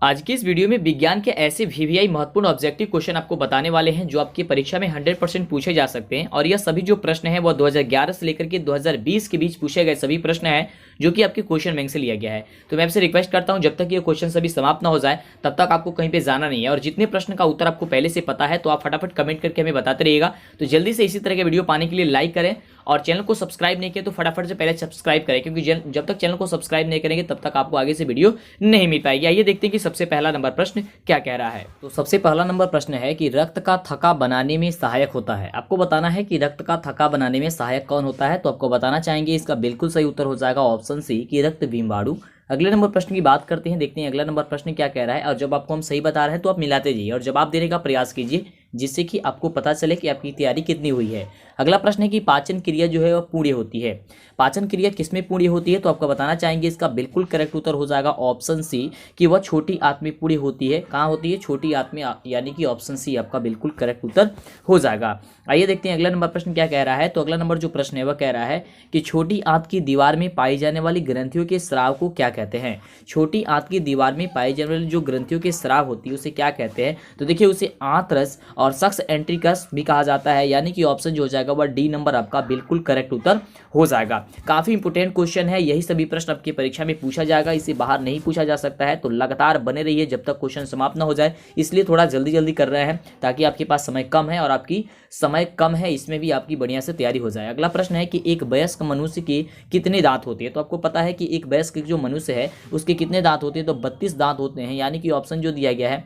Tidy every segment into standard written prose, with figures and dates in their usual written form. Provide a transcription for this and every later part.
आज की इस वीडियो में विज्ञान के ऐसे वीवीआई महत्वपूर्ण ऑब्जेक्टिव क्वेश्चन आपको बताने वाले हैं जो आपकी परीक्षा में 100% पूछे जा सकते हैं। और यह सभी जो प्रश्न हैं वो 2011 से लेकर के 2020 के बीच पूछे गए सभी प्रश्न हैं जो कि आपके क्वेश्चन बैंक से लिया गया है। तो मैं आपसे रिक्वेस्ट करता हूं जब तक ये क्वेश्चन सभी समाप्त ना हो जाए तब तक आपको कहीं पे जाना नहीं है। और जितने प्रश्न का उत्तर आपको पहले से पता है तो आप फटाफट कमेंट करके हमें बताते रहिएगा। तो जल्दी से इसी तरह के वीडियो पाने के लिए लाइक करें और चैनल को सब्सक्राइब नहीं किया तो फटाफट से पहले सब्सक्राइब करें, क्योंकि जब तक चैनल को सब्सक्राइब नहीं करेंगे तब तक आपको आगे से वीडियो नहीं मिल पाएगी। आइए देखते हैं कि सबसे पहला नंबर प्रश्न क्या कह रहा है। तो सबसे पहला नंबर प्रश्न है कि रक्त का थक्का बनाने में सहायक होता है। आपको बताना है कि रक्त का थक्का बनाने में सहायक कौन होता है। तो आपको बताना चाहेंगे इसका बिल्कुल सही उत्तर हो जाएगा ऑप्शन सी कि रक्त बिंबाणु। अगले नंबर प्रश्न की बात करते हैं, देखते हैं अगला नंबर प्रश्न क्या कह रहा है। और जब आपको हम सही बता रहे हैं तो आप मिलाते जाइए और जवाब देने का प्रयास कीजिए जिससे कि आपको पता चले कि आपकी तैयारी कितनी हुई है। अगला प्रश्न है कि पाचन क्रिया जो है वह पूर्ण होती है। पाचन क्रिया किसमें पूर्ण होती है। तो आपको बताना चाहेंगे इसका बिल्कुल करेक्ट उत्तर हो जाएगा ऑप्शन सी कि वह छोटी आंत में पूर्ण होती है। कहाँ होती है, छोटी आंत में, यानी कि ऑप्शन सी आपका बिल्कुल करेक्ट उत्तर हो जाएगा। आइए देखते हैं अगला नंबर प्रश्न क्या कह रहा है। तो अगला नंबर जो प्रश्न है वह कह रहा है कि छोटी आंत की दीवार में पाई जाने वाली ग्रंथियों के स्राव को क्या कहते हैं। छोटी आंत की दीवार में पाई जाने वाली जो ग्रंथियों के स्राव होती है उसे क्या कहते हैं। तो देखिए उसे आंतरस और सक्स एंट्रिकस भी कहा जाता है, यानी कि ऑप्शन जो हो जाएगा वह डी नंबर आपका बिल्कुल करेक्ट उत्तर हो जाएगा। काफी इंपोर्टेंट क्वेश्चन है, यही सभी प्रश्न आपकी परीक्षा में पूछा जाएगा, इसे बाहर नहीं पूछा जा सकता है। तो लगातार बने रहिए जब तक क्वेश्चन समाप्त ना हो जाए, इसलिए थोड़ा जल्दी जल्दी कर रहे हैं ताकि आपके पास समय कम है और आपकी समय कम है इसमें भी आपकी बढ़िया से तैयारी हो जाए। अगला प्रश्न है कि एक वयस्क मनुष्य के कितने दांत होते हैं। तो आपको पता है कि एक वयस्क जो मनुष्य है उसके कितने दांत होते हैं। तो 32 दांत होते हैं, यानी कि ऑप्शन जो दिया गया है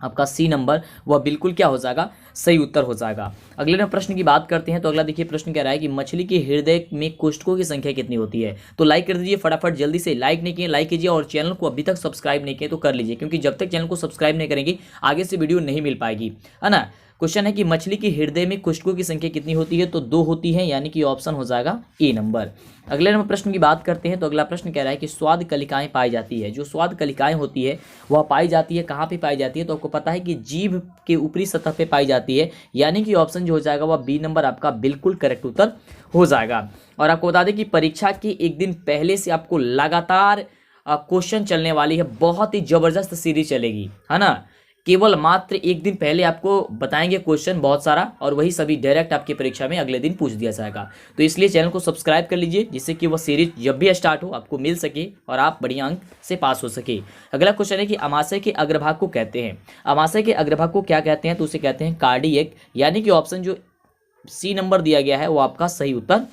आपका सी नंबर वह बिल्कुल क्या हो जाएगा, सही उत्तर हो जाएगा। अगले नंबर प्रश्न की बात करते हैं। तो अगला देखिए प्रश्न कह रहा है कि मछली के हृदय में कोष्ठकों की संख्या कितनी होती है। तो लाइक कर दीजिए फटाफट, जल्दी से लाइक नहीं किए लाइक कीजिए और चैनल को अभी तक सब्सक्राइब नहीं किए तो कर लीजिए, क्योंकि जब तक चैनल को सब्सक्राइब नहीं करेंगे आगे से वीडियो नहीं मिल पाएगी, है ना। क्वेश्चन है कि मछली के हृदय में कोष्ठकों की संख्या कितनी होती है। तो 2 होती है, यानी कि ऑप्शन हो जाएगा ए नंबर। अगले नंबर प्रश्न की बात करते हैं। तो अगला प्रश्न कह रहा है कि स्वाद कलिकाएं पाई जाती है। जो स्वाद कलिकाएं होती है वह पाई जाती है कहाँ पे पाई जाती है। तो आपको पता है कि जीभ के ऊपरी सतह पे पाई जाती है, यानी कि ऑप्शन जो हो जाएगा वह बी नंबर आपका बिल्कुल करेक्ट उत्तर हो जाएगा। और आपको बता दें कि परीक्षा के एक दिन पहले से आपको लगातार क्वेश्चन चलने वाली है, बहुत ही जबरदस्त सीरीज चलेगी, है ना। केवल मात्र एक दिन पहले आपको बताएंगे क्वेश्चन बहुत सारा और वही सभी डायरेक्ट आपकी परीक्षा में अगले दिन पूछ दिया जाएगा। तो इसलिए चैनल को सब्सक्राइब कर लीजिए जिससे कि वह सीरीज जब भी स्टार्ट हो आपको मिल सके और आप बढ़िया अंक से पास हो सके। अगला क्वेश्चन है कि अमाशय के अग्रभाग को कहते हैं। अमाशय के अग्रभाग को क्या कहते हैं। तो उसे कहते हैं कार्डियक, यानी कि ऑप्शन जो सी नंबर दिया गया है वो आपका सही उत्तर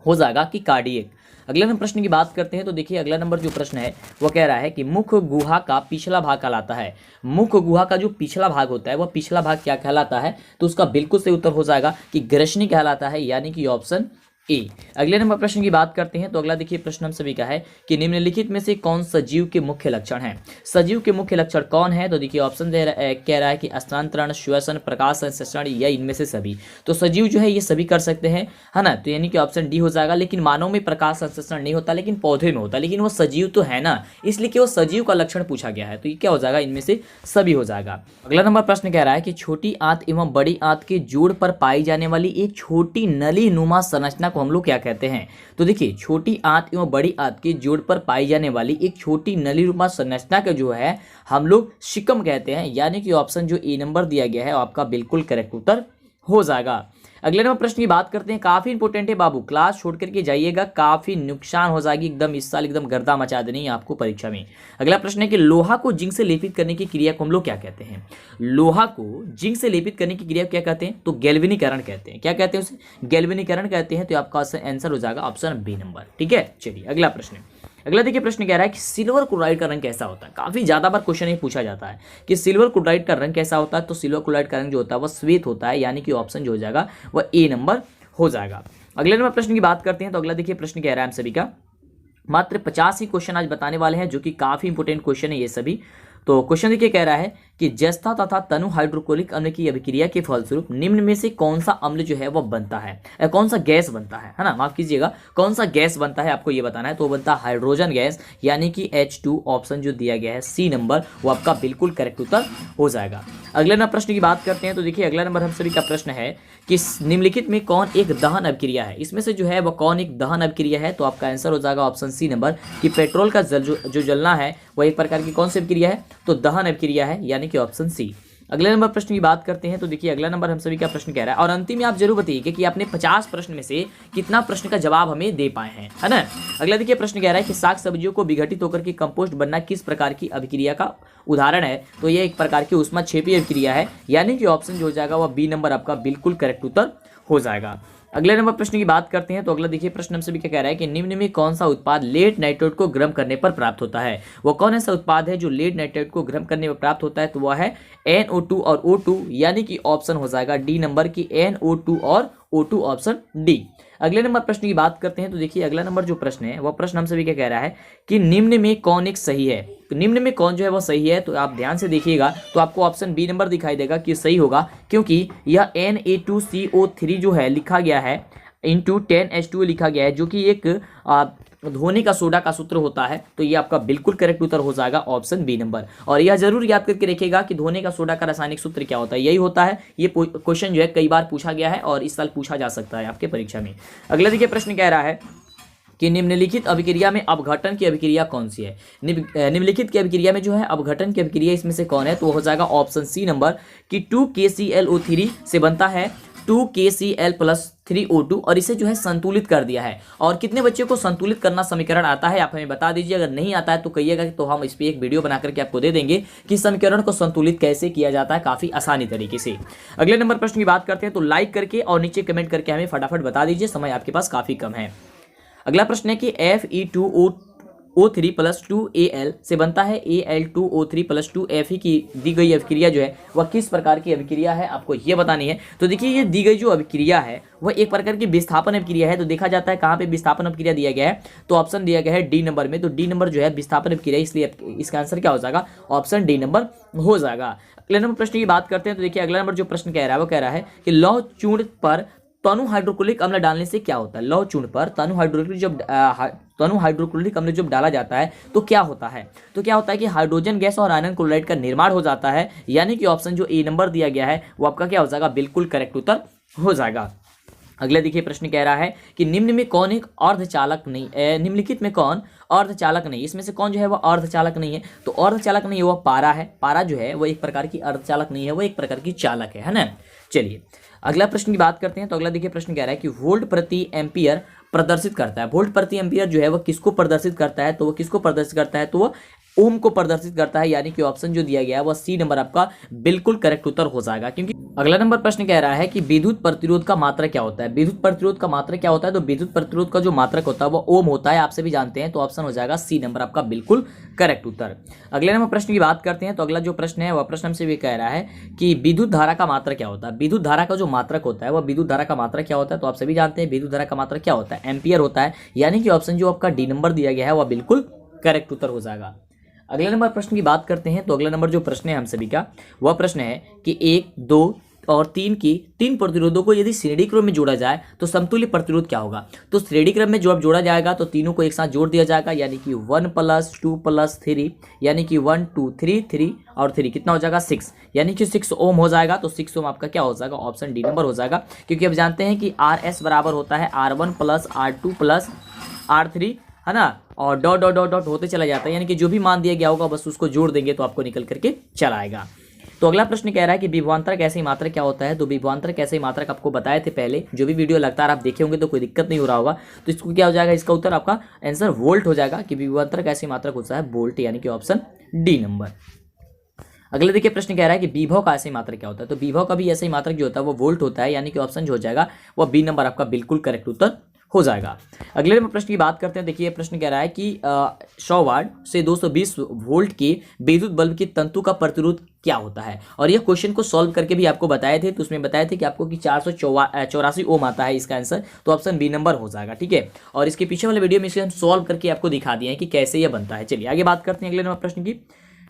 हो जाएगा कि कार्डियक। अगले नंबर प्रश्न की बात करते हैं। तो देखिए अगला नंबर जो प्रश्न है वो कह रहा है कि मुख्य गुहा का पिछला भाग कहलाता है। मुख्य गुहा का जो पिछला भाग होता है वह पिछला भाग क्या कहलाता है। तो उसका बिल्कुल सही उत्तर हो जाएगा कि ग्रसनी कहलाता है, यानी कि ऑप्शन ए। अगले नंबर प्रश्न की बात करते हैं। तो अगला देखिए प्रश्न हम सभी का है कि निम्नलिखित में से कौन सजीव के मुख्य लक्षण हैं। सजीव के मुख्य लक्षण कौन है। तो देखिए ऑप्शन कह रहा है कि स्थानांतरण, श्वसन, प्रकाश संश्लेषण या इनमें से सभी। तो सजीव जो है ये सभी कर सकते हैं, है ना। तो यानी कि ऑप्शन डी हो जाएगा। लेकिन मानव में प्रकाश संश्लेषण नहीं होता, लेकिन पौधे में होता है, लेकिन वो सजीव तो है ना, इसलिए कि वो सजीव का लक्षण पूछा गया है। तो ये क्या हो जाएगा, इनमें से सभी हो जाएगा। अगला नंबर प्रश्न कह रहा है कि छोटी आंत एवं बड़ी आंत के जोड़ पर पाई जाने वाली एक छोटी नली नुमा संरचना को हम लोग क्या कहते हैं। तो देखिए छोटी आंत एवं बड़ी आंत के जोड़ पर पाई जाने वाली एक छोटी नलीनुमा संरचना का जो है हम लोग शिकम कहते हैं, यानी कि ऑप्शन जो ए नंबर दिया गया है आपका बिल्कुल करेक्ट उत्तर हो जाएगा। अगले नंबर प्रश्न की बात करते हैं, काफी इंपोर्टेंट है बाबू, क्लास छोड़ करके जाइएगा, काफी नुकसान हो जाएगी एकदम, इस साल एकदम गर्दा मचा देनी है आपको परीक्षा में। अगला प्रश्न है कि लोहा को जिंक से लेपित करने की क्रिया को हम लोग क्या कहते हैं। लोहा को जिंक से लेपित करने की क्रिया क्या कहते हैं। तो गैल्वेनीकरण कहते हैं। क्या कहते हैं उसे, गैल्वेनीकरण कहते हैं। तो आपका आंसर हो जाएगा ऑप्शन बी नंबर। ठीक है, चलिए अगला प्रश्न। अगला देखिए प्रश्न कह रहा है कि सिल्वर क्लोराइड का रंग कैसा होता है। काफी ज्यादा बार क्वेश्चन ये पूछा जाता है कि सिल्वर क्लोराइड का रंग कैसा होता है। तो सिल्वर क्लोराइड का रंग जो होता है वह श्वेत होता है, यानी कि ऑप्शन जो हो जाएगा वह ए नंबर हो जाएगा। अगले नंबर प्रश्न की बात करते हैं। तो अगला देखिए प्रश्न कह रहा है हम सभी का मात्र 50 ही क्वेश्चन आज बताने वाले हैं जो कि काफी इंपोर्टेंट क्वेश्चन है ये सभी। तो क्वेश्चन देखिए कह रहा है कि जस्ता तथा तनु हाइड्रोक्लोरिक अम्ल की अभिक्रिया के फलस्वरूप निम्न में से कौन सा अम्ल जो है वह बनता है, कौन सा गैस बनता है ना, माफ कीजिएगा, कौन सा गैस बनता है आपको ये बताना है। तो बनता है हाइड्रोजन गैस, यानी कि H2 ऑप्शन जो दिया गया है सी नंबर वो आपका बिल्कुल करेक्ट उत्तर हो जाएगा। अगले नंबर प्रश्न की बात करते हैं। तो देखिए अगला नंबर हम सभी का प्रश्न है कि निम्नलिखित में कौन एक दहन अभिक्रिया है, इसमें से जो है वह कौन एक दहन अभिक्रिया है। तो आपका आंसर हो जाएगा ऑप्शन सी नंबर कि पेट्रोल का जो जलना है वह एक प्रकार की कौन सी अभिक्रिया है, तो दहन अभिक्रिया है, यानी कि ऑप्शन सी। अगले नंबर प्रश्न की बात करते हैं। तो देखिए अगला नंबर हम सभी का प्रश्न कह रहा है, और अंतिम में आप जरूर बताइए कि आपने 50 प्रश्न में से कितना प्रश्न का जवाब हमें दे पाए हैं, है ना। अगला देखिए प्रश्न कह रहा है कि साग सब्जियों को विघटित होकर के कंपोस्ट बनना किस प्रकार की अभिक्रिया का उदाहरण है। तो ये एक प्रकार की ऊष्माक्षेपीय अभिक्रिया है, यानी कि ऑप्शन जो हो जाएगा वह बी नंबर आपका बिल्कुल करेक्ट उत्तर हो जाएगा। अगले नंबर प्रश्न की बात करते हैं। तो अगला देखिए प्रश्न हम सभी क्या कह रहा है कि निम्न में कौन सा उत्पाद लेड नाइट्रेट को गर्म करने पर प्राप्त होता है। वो कौन ऐसा उत्पाद है जो लेड नाइट्रेट को गर्म करने पर प्राप्त होता है। तो वह है NO2 और O2, यानी कि ऑप्शन हो जाएगा डी नंबर की NO2 और O2 ऑप्शन डी। अगले नंबर प्रश्न की बात करते हैं। तो देखिए अगला नंबर जो प्रश्न है वह प्रश्न हम सभी क्या कह रहा है कि निम्न में कौन एक सही है। तो निम्न में कौन जो है वह सही है, तो आप ध्यान से देखिएगा तो आपको ऑप्शन बी नंबर दिखाई देगा कि सही होगा, क्योंकि यह Na2CO3 जो है लिखा गया है इंटू 10H2 लिखा गया है, जो कि एक धोने का सोडा का सूत्र होता है। तो ये आपका बिल्कुल करेक्ट उत्तर हो जाएगा ऑप्शन बी नंबर। और यह जरूर याद करके रखिएगा कि धोने का सोडा का रासायनिक सूत्र क्या होता है, यही होता है। ये क्वेश्चन जो है कई बार पूछा गया है और इस साल पूछा जा सकता है आपके परीक्षा में। अगला देखिए प्रश्न कह रहा है कि निम्नलिखित अभिक्रिया में अपघटन की अभिक्रिया कौन सी है। निम्नलिखित की अभिक्रिया में जो है अपघटन की अभिक्रिया इसमें से कौन है, तो हो जाएगा ऑप्शन सी नंबर कि 2KClO3 से बनता है 2KCl + 3O2, और इसे जो है संतुलित कर दिया है। और कितने बच्चों को संतुलित करना समीकरण आता है आप हमें बता दीजिए, अगर नहीं आता है तो कहिएगा, तो हम इस पर एक वीडियो बना करके आपको दे देंगे कि समीकरण को संतुलित कैसे किया जाता है, काफी आसानी तरीके से। अगले नंबर प्रश्न की बात करते हैं। तो लाइक करके और नीचे कमेंट करके हमें फटाफट बता दीजिए, समय आपके पास काफी कम है। अगला प्रश्न है कि Fe2O3 + 2Al से बनता है Al2O3 + 2Fe की दी गई अभिक्रिया जो है वह किस प्रकार की अभिक्रिया है, आपको ये बतानी है। तो देखिए ये दी गई जो अभिक्रिया है वह एक प्रकार की विस्थापन अभिक्रिया है। तो देखा जाता है कहाँ पे विस्थापन अभिक्रिया दिया गया है, तो ऑप्शन दिया गया है डी नंबर में। तो डी नंबर जो है विस्थापन अभिक्रिया, इसलिए इसका आंसर क्या हो जाएगा, ऑप्शन डी नंबर हो जाएगा। अगले नंबर प्रश्न की बात करते हैं। तो देखिए अगला नंबर जो प्रश्न कह रहा है वो कह रहा है कि लौह चूर्ण पर तनु हाइड्रोक्लोरिक अम्ल डालने से क्या होता है। लौह चूर्ण पर तनु हाइड्रोक्लोरिक अम्ल जब डाला जाता है तो क्या होता है, तो क्या होता है कि हाइड्रोजन गैस और आयरन क्लोराइड का निर्माण हो जाता है, यानी कि ऑप्शन जो ए नंबर दिया गया है वो आपका क्या हो जाएगा, बिल्कुल करेक्ट उत्तर हो जाएगा। अगले देखिए प्रश्न कह रहा है कि निम्न में कौन एक अर्धचालक नहीं, निम्नलिखित में कौन अर्धचालक नहीं, इसमें से कौन जो है वह अर्धचालक नहीं है। तो अर्धचालक नहीं है वह पारा है। पारा जो है वह एक प्रकार की अर्धचालक नहीं है, वह एक प्रकार की चालक है ना। चलिए अगला प्रश्न की बात करते हैं। तो अगला देखिए प्रश्न कह रहा है कि वोल्ट प्रति एम्पियर प्रदर्शित करता है। वोल्ट प्रति एम्पियर जो है वह किसको प्रदर्शित करता है, तो वह किसको प्रदर्शित करता है, तो वह ओम को प्रदर्शित करता है, यानी कि ऑप्शन जो दिया गया है वह सी नंबर आपका बिल्कुल करेक्ट उत्तर हो जाएगा। क्योंकि अगला नंबर प्रश्न कह रहा है कि विद्युत प्रतिरोध का मात्रक क्या होता है। विद्युत प्रतिरोध का मात्रक क्या होता है, तो विद्युत प्रतिरोध का जो मात्रक होता है वह ओम होता है, आपसे भी जानते हैं। तो ऑप्शन हो जाएगा सी नंबर आपका बिल्कुल करेक्ट उत्तर। अगले नंबर प्रश्न की बात करते हैं। तो अगला जो प्रश्न है वह प्रश्न हमसे भी कह रहा है कि विद्युत धारा का मात्रक क्या होता है। विद्युत धारा का जो मात्रक होता है वह विद्युत धारा का मात्रक क्या होता है, तो आप सभी जानते हैं विद्युत धारा का मात्रक क्या होता है, एम्पियर होता है, यानी कि ऑप्शन जो आपका डी नंबर दिया गया है वह बिल्कुल करेक्ट उत्तर हो जाएगा। अगले नंबर प्रश्न की बात करते हैं। तो अगला नंबर जो प्रश्न है हम सभी का वह प्रश्न है कि 1, 2 और 3 की 3 प्रतिरोधों को यदि श्रेणी क्रम में जोड़ा जाए तो समतुल्य प्रतिरोध क्या होगा। तो श्रेणी क्रम में जो अब जोड़ा जाएगा तो तीनों को एक साथ जोड़ दिया जाएगा, यानी कि 1 + 2 + 3, यानी कि 1 2 3 3 और 3 कितना हो जाएगा 6, यानी कि 6 ओम हो जाएगा। तो 6 ओम आपका क्या हो जाएगा, ऑप्शन डी नंबर हो जाएगा। क्योंकि अब जानते हैं कि RS बराबर होता है R1 + R2 + R3, है ना, और डॉट डॉट डॉट डॉट होते चला जाता है, यानी कि जो भी मान दिया गया होगा बस उसको जोड़ देंगे तो आपको निकल करके चला आएगा। तो अगला प्रश्न कह रहा है कि विभवांतरक ऐसी मात्रक क्या होता है। तो विभवांतरक ऐसी मात्रक आपको बताए थे पहले, जो भी वीडियो लगातार आप देखे होंगे तो कोई दिक्कत नहीं हो रहा होगा। तो इसको क्या हो जाएगा, इसका उत्तर आपका आंसर वोल्ट हो जाएगा कि विभवांतरक ऐसी मात्रक होता है वोल्ट, यानी कि ऑप्शन डी नंबर। अगले देखिए प्रश्न कह रहा है कि विभव का ऐसी मात्रक क्या होता है। तो विभव का भी ऐसी मात्रक जो होता है वो वोल्ट होता है, यानी कि ऑप्शन जो हो जाएगा वह बी नंबर आपका बिल्कुल करेक्ट उत्तर हो जाएगा। अगले नंबर प्रश्न की बात करते हैं। देखिए प्रश्न कह रहा है कि 100 वाट से 220 वोल्ट के विद्युत बल्ब की तंतु का प्रतिरोध क्या होता है। और यह क्वेश्चन को सॉल्व करके भी आपको बताए थे, तो उसमें बताए थे कि आपको कि 484 ओम आता है इसका आंसर, तो ऑप्शन बी नंबर हो जाएगा। ठीक है, और इसके पीछे वाले वीडियो में इसे हम सॉल्व करके आपको दिखा दिए हैं कि कैसे यह बनता है। चलिए आगे बात करते हैं अगले नंबर प्रश्न की।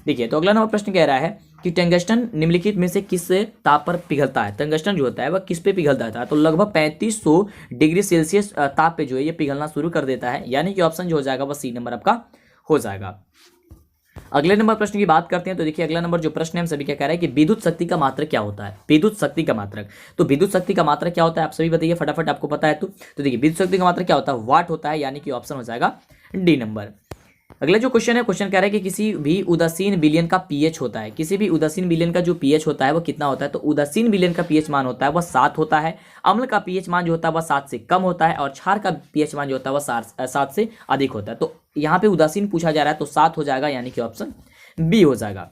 देखिए, तो अगला नंबर प्रश्न कह रहा है कि टंगस्टन निम्नलिखित में से किस ताप पर पिघलता है। टंगस्टन जो होता है वह किस पे पिघलता था, तो लगभग 3500 डिग्री सेल्सियस ताप पे जो है ये पिघलना शुरू कर देता है, यानी कि ऑप्शन जो हो जाएगा वह सी नंबर आपका हो जाएगा। अगले नंबर प्रश्न की बात करते हैं, तो देखिए अगला नंबर जो प्रश्न है हम सभी क्या कह रहा है कि विद्युत शक्ति का मात्रक क्या होता है। विद्युत शक्ति का मात्रक, तो विद्युत शक्ति का मात्रक क्या होता है आप सभी बताइए फटाफट, आपको पता है तो देखिए विद्युत शक्ति का मात्रक क्या होता है, वाट होता है, यानी कि ऑप्शन हो जाएगा डी नंबर। अगला जो क्वेश्चन है, क्वेश्चन कह रहा है कि किसी भी उदासीन विलयन का पीएच होता है। किसी भी उदासीन विलयन का जो पीएच होता है वो कितना होता है, तो उदासीन विलयन का पीएच मान होता है वह 7 होता है। अम्ल का पीएच मान जो होता है वह 7 से कम होता है, और क्षार का पीएच मान जो होता है वह 7 से अधिक होता है। तो यहाँ पे उदासीन पूछा जा रहा है तो 7 हो जाएगा, यानी कि ऑप्शन बी हो जाएगा।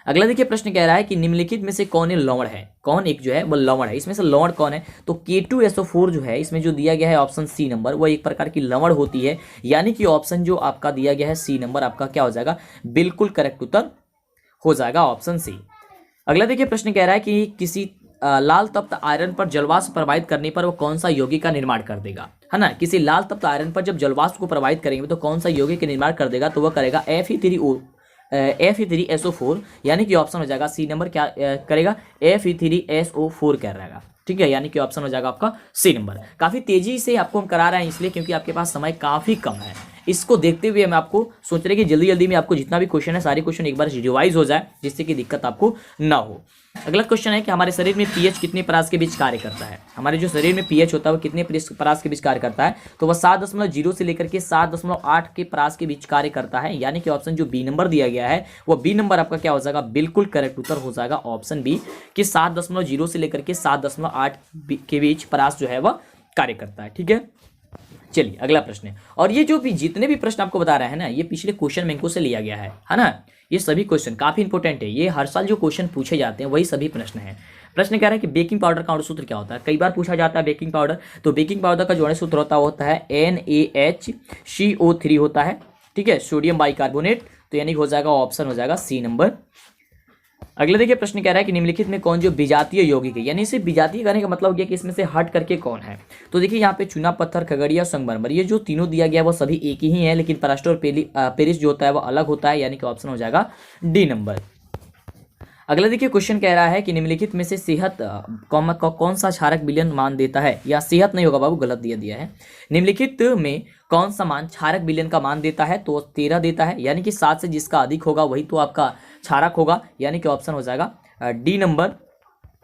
अगला देखिए प्रश्न कह रहा है कि निम्नलिखित में से कौन एक लवण है, कौन एक जो है वो लवण है, इसमें से लवण कौन है, तो K2SO4 जो है इसमें जो दिया गया है ऑप्शन सी नंबर, वो एक प्रकार की लवण होती है, यानी कि ऑप्शन जो आपका दिया गया है सी नंबर आपका क्या हो जाएगा, बिल्कुल करेक्ट उत्तर हो जाएगा ऑप्शन सी। अगला देखिए प्रश्न कह रहा है कि किसी लाल तप्त आयरन पर जलवाष्प प्रवाहित करने पर वो कौन सा यौगिक का निर्माण कर देगा, है ना। किसी लाल तप्त आयरन पर जब जलवाष्प को प्रवाहित करेंगे तो कौन सा यौगिक का निर्माण कर देगा, तो वह करेगा Fe3SO4, यानी कि ऑप्शन हो जाएगा सी नंबर, क्या करेगा Fe3SO4 कर रहेगा, ठीक है, यानी कि ऑप्शन हो जाएगा आपका सी नंबर। काफी तेजी से आपको हम करा रहे हैं इसलिए क्योंकि आपके पास समय काफी कम है। इसको देखते हुए मैं आपको सोच रहे कि जल्दी जल्दी में आपको जितना भी क्वेश्चन है सारे क्वेश्चन एक बार रिवाइज हो जाए, जिससे कि दिक्कत आपको ना हो। अगला क्वेश्चन है कि हमारे शरीर में पीएच कितने परास के बीच कार्य करता है। हमारे जो शरीर में पीएच होता है वो कितने परास के बीच कार्य करता है, तो वह 7.0 से लेकर के 7.8 के परास के बीच कार्य करता है, यानी कि ऑप्शन जो बी नंबर दिया गया है वो बी नंबर आपका क्या हो जाएगा, बिल्कुल करेक्ट उत्तर हो जाएगा ऑप्शन बी, कि 7.0 से लेकर के 7.8 के बीच परास जो है वह कार्य करता है, ठीक है। चलिए अगला प्रश्न है, और ये जो भी जितने भी प्रश्न आपको बता रहे हैं ना, ये पिछले क्वेश्चन बैंकों से लिया गया है ना। ये सभी क्वेश्चन काफी इंपॉर्टेंट है, ये हर साल जो क्वेश्चन पूछे जाते हैं वही सभी प्रश्न है। प्रश्न कह रहा है कि बेकिंग पाउडर का अणु सूत्र क्या होता है, कई बार पूछा जाता है बेकिंग पाउडर, तो बेकिंग पाउडर का जो अणु सूत्र होता है NaHCO3 होता है, ठीक है, सोडियम बाइकार्बोनेट, तो यानी हो जाएगा ऑप्शन हो जाएगा सी नंबर। अगले देखिए प्रश्न कह रहा है कि निम्नलिखित में कौन जो विजातीय यौगिक है, यानी इसे विजातीय करने का मतलब हो गया कि इसमें से हट करके कौन है, तो देखिए यहाँ पे चूना पत्थर, खगड़िया, संगमरमर, ये जो तीनों दिया गया है वो सभी एक ही है, लेकिन परास्टर और पेरिस जो होता है वो अलग होता है, यानी कि ऑप्शन हो जाएगा डी नंबर। अगला देखिए क्वेश्चन कह रहा है कि निम्नलिखित में से सेहत कौन सा क्षारक विलयन मान देता है, या सेहत नहीं होगा बाबू, गलत दिया है। निम्नलिखित में कौन सा मान क्षारक विलयन का मान देता है, तो 13 देता है, यानी कि 7 से जिसका अधिक होगा वही तो आपका क्षारक होगा, यानी कि ऑप्शन हो जाएगा डी नंबर,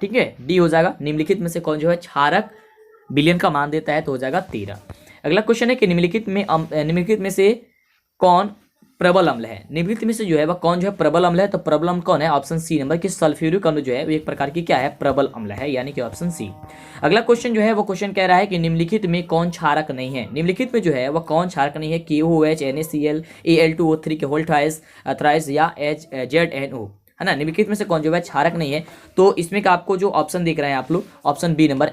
ठीक है, डी हो जाएगा। निम्नलिखित में से कौन जो है क्षारक विलयन का मान देता है, तो हो जाएगा 13। अगला क्वेश्चन है कि निम्नलिखित में से कौन प्रबल अम्ल है, निम्नलिखित में से जो है वह कौन जो है प्रबल अम्ल है, तो प्रबल अम्ल कौन है, ऑप्शन सी नंबर, कि सल्फ्यूरिक अम्ल जो है वो एक प्रकार की क्या है, प्रबल अम्ल है, यानी कि ऑप्शन सी। अगला क्वेश्चन जो है वो क्वेश्चन कह रहा है कि निम्नलिखित में कौन क्षारक नहीं है, निम्नलिखित में जो है वह कौन क्षारक नहीं है, KOH, NaCl, Al2O3 के होल थ्राइस या ZNO, है ना। निम्नलिखित में से कौन जो है क्षारक नहीं है, तो इसमें का आपको जो ऑप्शन देख रहे हैं आप लोग, ऑप्शन बी नंबर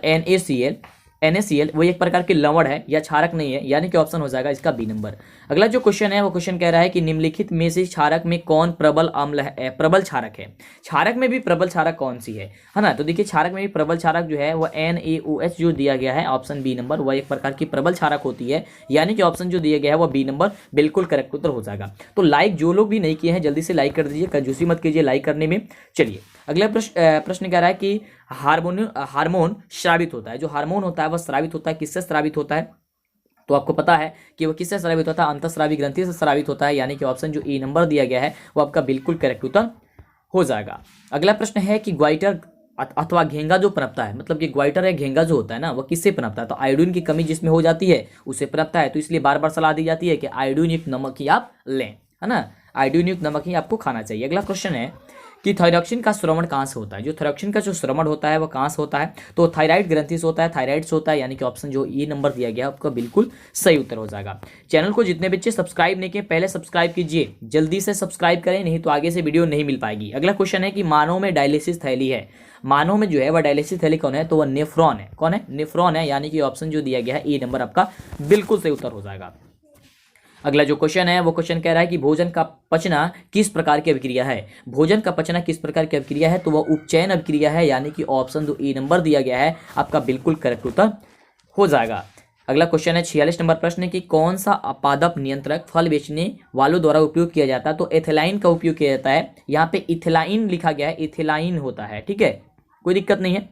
NaCl वो एक प्रकार के लवण है या क्षारक नहीं है, यानी कि ऑप्शन हो जाएगा इसका बी नंबर। अगला जो क्वेश्चन है वो क्वेश्चन कह रहा है कि निम्नलिखित में से क्षारक में कौन प्रबल अम्ल है, प्रबल क्षारक है। क्षारक में भी प्रबल क्षारक कौन सी है ना, तो देखिए क्षारक में भी प्रबल क्षारक जो है वो NaOH जो दिया गया है ऑप्शन बी नंबर, वह एक प्रकार की प्रबल क्षारक होती है, यानी कि ऑप्शन जो दिया गया है वो बी नंबर बिल्कुल करेक्ट उत्तर हो जाएगा। तो लाइक जो लोग भी नहीं किए हैं जल्दी से लाइक कर दीजिए, कंजूसी मत कीजिए लाइक करने में। चलिए अगला प्रश्न कह रहा है कि हार्मोन स्रावित होता है, जो हार्मोन होता है वह स्रावित होता है, किससे स्रावित होता है, तो आपको पता है कि वो किससे स्रावित होता है, अंतःस्रावी ग्रंथि से स्रावित होता है, यानी कि ऑप्शन जो ए नंबर दिया गया है वो आपका बिल्कुल करेक्ट उत्तर हो जाएगा। अगला प्रश्न है कि ग्वाइटर अथवा घेंगा जो पनपता है, मतलब कि ग्वाइटर या घेंगा जो होता है ना वो किससे पनपता है, तो आयोडीन की कमी जिसमें हो जाती है उससे पनपता है, तो इसलिए बार बार सलाह दी जाती है कि आयोडीन युक्त नमक ही आप लें, है ना, आयोडीन युक्त नमक ही आपको खाना चाहिए। अगला क्वेश्चन है कि थायरॉक्सिन का श्रवण कहाँ से होता है, जो थायरॉक्सिन का जो श्रवण होता है वो कहाँ से होता है, तो थायराइड ग्रंथि से होता है, थायराइड से होता है, यानी कि ऑप्शन जो ए नंबर दिया गया आपका बिल्कुल सही उत्तर हो जाएगा। चैनल को जितने बच्चे सब्सक्राइब नहीं किए पहले सब्सक्राइब कीजिए, जल्दी से सब्सक्राइब करें, नहीं तो आगे से वीडियो नहीं मिल पाएगी। अगला क्वेश्चन है कि मानव में डायलिसिस थैली है, मानव में जो है वह डायलिसिस थैली कौन है, तो वह नेफ्रॉन है, कौन है, नेफ्रॉन है, यानी कि ऑप्शन जो दिया गया है ए नंबर आपका बिल्कुल सही उत्तर हो जाएगा। अगला जो क्वेश्चन है वो क्वेश्चन कह रहा है कि भोजन का पचना किस प्रकार की अभिक्रिया है, भोजन का पचना किस प्रकार की अभिक्रिया है, तो वह उपचयन अभिक्रिया है, यानी कि ऑप्शन जो ए नंबर दिया गया है आपका बिल्कुल करेक्ट उत्तर हो जाएगा। अगला क्वेश्चन है 46 नंबर प्रश्न है कि कौन सा पादप नियंत्रक फल बेचने वालों द्वारा उपयोग किया जाता है। तो एथिलाइन का उपयोग किया जाता है। यहाँ पे इथिलाइन लिखा गया है, इथिलाइन होता है, ठीक है, कोई दिक्कत नहीं है।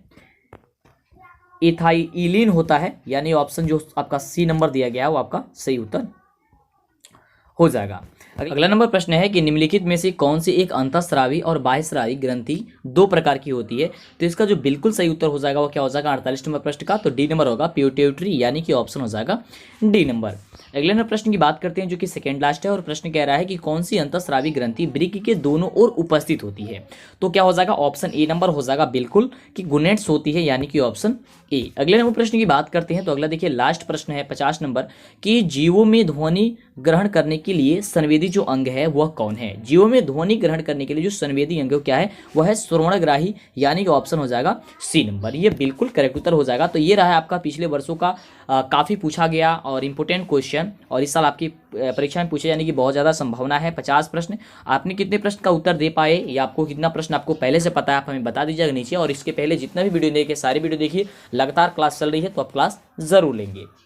इथाइलिन होता है, यानी ऑप्शन जो आपका सी नंबर दिया गया है वो आपका सही उत्तर हो जाएगा। अगला नंबर प्रश्न है कि निम्नलिखित में से कौन सी एक अंतःस्रावी और बाह्यस्रावी ग्रंथि दो प्रकार की होती है। तो इसका जो बिल्कुल सही उत्तर हो जाएगा वो क्या हो जाएगा 48 नंबर प्रश्न का, तो डी नंबर होगा पिट्यूटरी, यानी कि ऑप्शन हो जाएगा डी नंबर। अगले नंबर प्रश्न की बात करते हैं जो कि सेकेंड लास्ट है, और प्रश्न कह रहा है कि कौन सी अंतःस्रावी ग्रंथि वृक्क के दोनों ओर उपस्थित होती है। तो क्या हो जाएगा ऑप्शन ए नंबर हो जाएगा बिल्कुल, कि गुनेट्स होती है, यानी कि ऑप्शन ए। अगले नंबर प्रश्न की बात करते हैं, तो अगला देखिए लास्ट प्रश्न है 50 नंबर, कि जीवों में ध्वनि ग्रहण करने के लिए संवेदी जो अंग है वह कौन है। जीवों में ध्वनि ग्रहण करने के लिए जो संवेदी अंग क्या है वह है श्रवणग्राही, यानी कि ऑप्शन हो जाएगा सी नंबर। ये बिल्कुल करेक्ट उत्तर हो जाएगा। तो ये रहा है आपका पिछले वर्षों का काफ़ी पूछा गया और इंपॉर्टेंट क्वेश्चन, और इस साल आपकी परीक्षा में पूछे जाने की बहुत ज़्यादा संभावना है। 50 प्रश्न, आपने कितने प्रश्न का उत्तर दे पाए या आपको कितना प्रश्न आपको पहले से पता है आप हमें बता दीजिएगा नीचे। और इसके पहले जितना भी वीडियो देखे सारी वीडियो देखिए, लगातार क्लास चल रही है तो आप क्लास ज़रूर लेंगे।